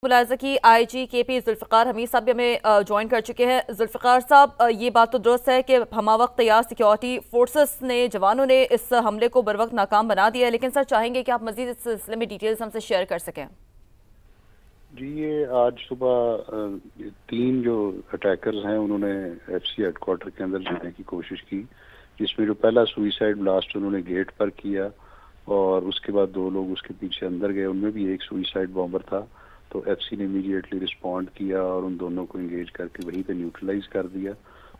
ملاحظہ کی آئی جی کے پی ذوالفقار حمید صاحب بھی ہمیں جوائن کر چکے ہیں۔ ذوالفقار صاحب، یہ بات تو درست ہے کہ ہمہ وقت تیار سیکیورٹی فورسز نے، جوانوں نے اس حملے کو بروقت ناکام بنا دیا ہے، لیکن سر چاہیں گے کہ آپ مزید اس سلسلے میں ڈیٹیلز ہم سے شیئر کر سکیں۔ جی، یہ آج صبح 3 جو اٹیکرز ہیں انہوں نے ایف سی ہیڈ کوارٹر کے اندر جانے کی کوشش کی، جس میں جو پہلا سوئسائڈ بلاسٹ انہوں نے گیٹ پر کیا اور اس کے بعد 2 لوگ اس کے پیچھے اندر گئے، ان میں بھی ایک سوئسائڈ بامبر تھا۔ تو ایف سی نے امیڈیٹلی رسپونڈ کیا اور ان دونوں کو انگیج کر کے وہیں پہ نیوٹرلائز کر دیا۔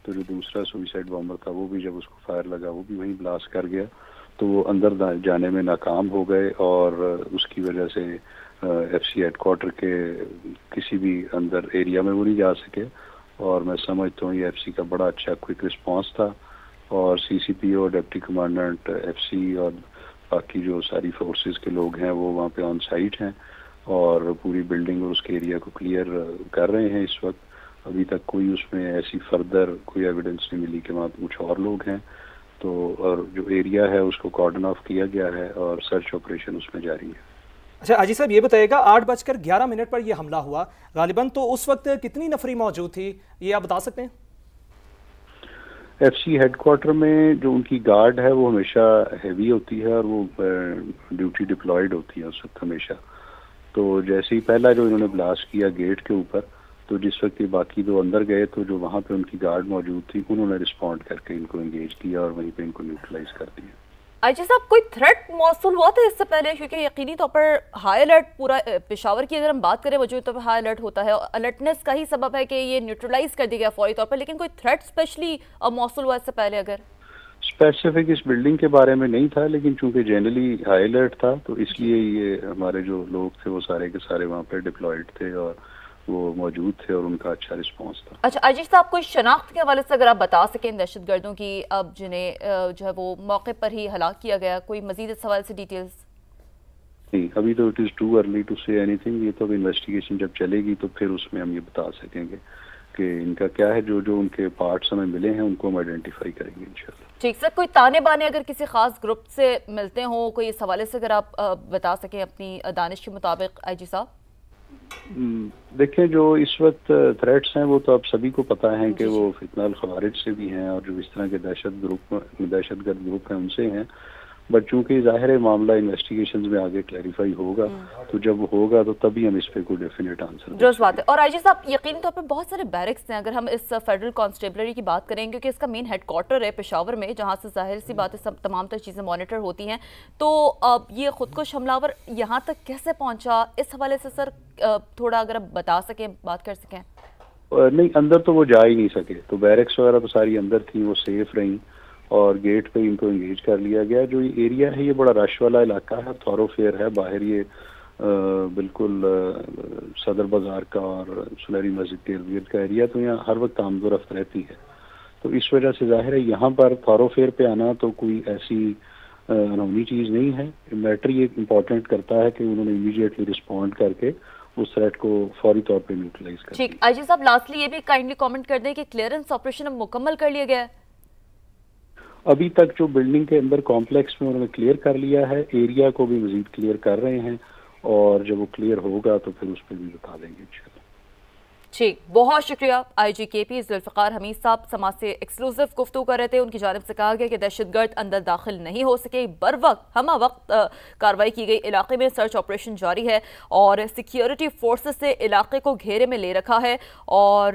تو جو دوسرا سوئسائڈ بامبر تھا وہ بھی جب اس کو فائر لگا وہ بھی وہیں بلاسٹ کر گیا، تو وہ اندر جانے میں ناکام ہو گئے اور اس کی وجہ سے ایف سی ہیڈ کوارٹر کے کسی بھی اندر ایریا میں وہ نہیں جا سکے، اور میں سمجھتا ہوں یہ ایف سی کا بڑا اچھا کوئک رسپانس تھا، اور سی سی پی او، ڈپٹی کمانڈنٹ ایف سی اور باقی جو ساری فورسز کے لوگ ہیں وہ وہاں پہ آن سائٹ ہیں اور پوری بلڈنگ اور اس کے ایریا کو کلیئر کر رہے ہیں۔ اس وقت ابھی تک کوئی اس میں ایسی فردر کوئی ایویڈنس نہیں ملی کہ وہاں پہ کچھ اور لوگ ہیں، تو اور جو ایریا ہے اس کو کارڈن آف کیا گیا ہے اور سرچ آپریشن اس میں جاری ہے۔ اچھا آجی صاحب، یہ بتائیے گا 8:11 پر یہ حملہ ہوا غالباً، تو اس وقت کتنی نفری موجود تھی یہ آپ بتا سکتے ہیں؟ ایف سی ہیڈ کوارٹر میں جو ان کی گارڈ ہے وہ ہمیشہ ہیوی ہوتی ہے اور وہ ڈیوٹی ڈپلائیڈ ہوتی ہے اس وقت ہمیشہ۔ تو جیسے ہی پہلا جو انہوں نے بلاسٹ کیا گیٹ کے اوپر، تو جس وقت یہ باقی 2 اندر گئے تو جو وہاں پہ ان کی گارڈ موجود تھی انہوں نے رسپونڈ کر کے ان کو انگیج کیا اور وہیں پہ ان کو نیوٹرلائز کر دیا۔ آئی جی صاحب، کوئی تھریٹ موصول ہوا تھا اس سے پہلے؟ کیونکہ یقینی طور پر ہائی الرٹ پورا پشاور کی اگر ہم بات کریں وجود طور پر ہائی الرٹ ہوتا ہے، الرٹنس کا ہی سبب ہے کہ یہ نیوٹرلائز کر دیا گیا فوری طور پر، لیکن کوئی تھریٹ اسپیشلی موصول ہوا اس سے پہلے؟ اگر اسپیسیفک اس بلڈنگ کے بارے میں نہیں تھا، لیکن چونکہ جنرلی ہائی الرٹ تھا تو اس لیے یہ ہمارے جو لوگ تھے وہ سارے کے سارے وہاں پہ ڈپلائیڈ تھے اور وہ موجود تھے اور ان کا اچھا رسپانس تھا۔ اچھا عجیز صاحب، کوئی شناخت کے حوالے سے اگر آپ بتا سکیں دہشت گردوں کی، اب جنہیں جو ہے وہ موقع پر ہی ہلاک کیا گیا، کوئی مزید اس حوالے سے ڈیٹیلز؟ نہیں، ابھی تو it is too early to say اینی تھنگ۔ یہ تو اب انویسٹیگیشن جب چلے گی تو پھر اس میں ہم یہ بتا سکیں گے کہ ان کا کیا ہے، جو ان کے پارٹس ہمیں ملے ہیں ان کو ہم آئیڈینٹیفائی کریں گے انشاءاللہ۔ ٹھیک سر، کوئی تانے بانے اگر کسی خاص گروپ سے ملتے ہوں، کوئی اس حوالے سے اگر آپ بتا سکیں اپنی دانش کے مطابق آئی جی صاحب؟ دیکھیں، جو اس وقت تھریٹس ہیں وہ تو اب سبھی کو پتہ ہیں کہ وہ فتنہ الخوارج سے بھی ہیں اور جو اس طرح کے دہشت گرد گروپ ہیں ان سے ہیں، بٹ چونکہ ظاہر معاملہ انویسٹیگیشنز میں آگے کلیریفائی ہوگا، تو جب ہوگا تو تبھی ہم اس پہ کوئی ڈیفینیٹ آنسر دیں۔ درست بات ہے۔ اور آئی جی صاحب، یقینی طور پر بہت سارے بیرکس ہیں، اگر ہم اس فیڈرل کانسٹیبلری کی بات کریں، کیونکہ اس کا مین ہیڈ کوارٹر ہے پشاور میں، جہاں سے ظاہر سی بات ہے تمام تر چیزیں مانیٹر ہوتی ہیں، تو اب یہ خودکش حملہ آور یہاں تک کیسے پہنچا، اس حوالے سے سر تھوڑا اگر آپ بتا سکیں، بات کر سکیں؟ نہیں، اندر تو وہ جا ہی نہیں سکے، تو بیرکس وغیرہ تو ساری اندر تھیں، وہ سیف رہیں اور گیٹ پہ ان کو انگیج کر لیا گیا۔ جو یہ ایریا ہے یہ بڑا رش والا علاقہ ہے، تھورو فیئر ہے، باہر یہ بالکل صدر بازار کا اور سنہری مسجد کے ارد گرد کا ایریا، تو یہاں ہر وقت آمد و رفت رہتی ہے، تو اس وجہ سے ظاہر ہے یہاں پر تھورو فیئر پہ آنا تو کوئی ایسی انہونی چیز نہیں ہے۔ میٹر یہ امپورٹنٹ کرتا ہے کہ انہوں نے امیڈیٹلی رسپونڈ کر کے اس تھریٹ کو فوری طور پہ نیوٹرلائز کر دیا۔ ٹھیک، آئی جی صاحب لاسٹلی یہ بھی کائنڈلی کامنٹ کر دیں کہ کلیئرنس آپریشن اب مکمل کر لیا گیا ہے؟ ابھی تک جو بلڈنگ کے اندر کمپلیکس میں انہوں نے کلیئر کر لیا ہے، ایریا کو بھی مزید کلیئر کر رہے ہیں، اور جب وہ کلیئر ہوگا تو پھر اس پہ بھی بتا دیں گے انشاءاللہ۔ ٹھیک، بہت شکریہ آئی جی کے پی ذوالفقار حمید صاحب سماج سے ایکسکلوسیو گفتگو کر رہے تھے۔ ان کی جانب سے کہا گیا کہ دہشت گرد اندر داخل نہیں ہو سکے، بر وقت ہمہ وقت کارروائی کی گئی، علاقے میں سرچ آپریشن جاری ہے اور سیکیورٹی فورسز سے علاقے کو گھیرے میں لے رکھا ہے، اور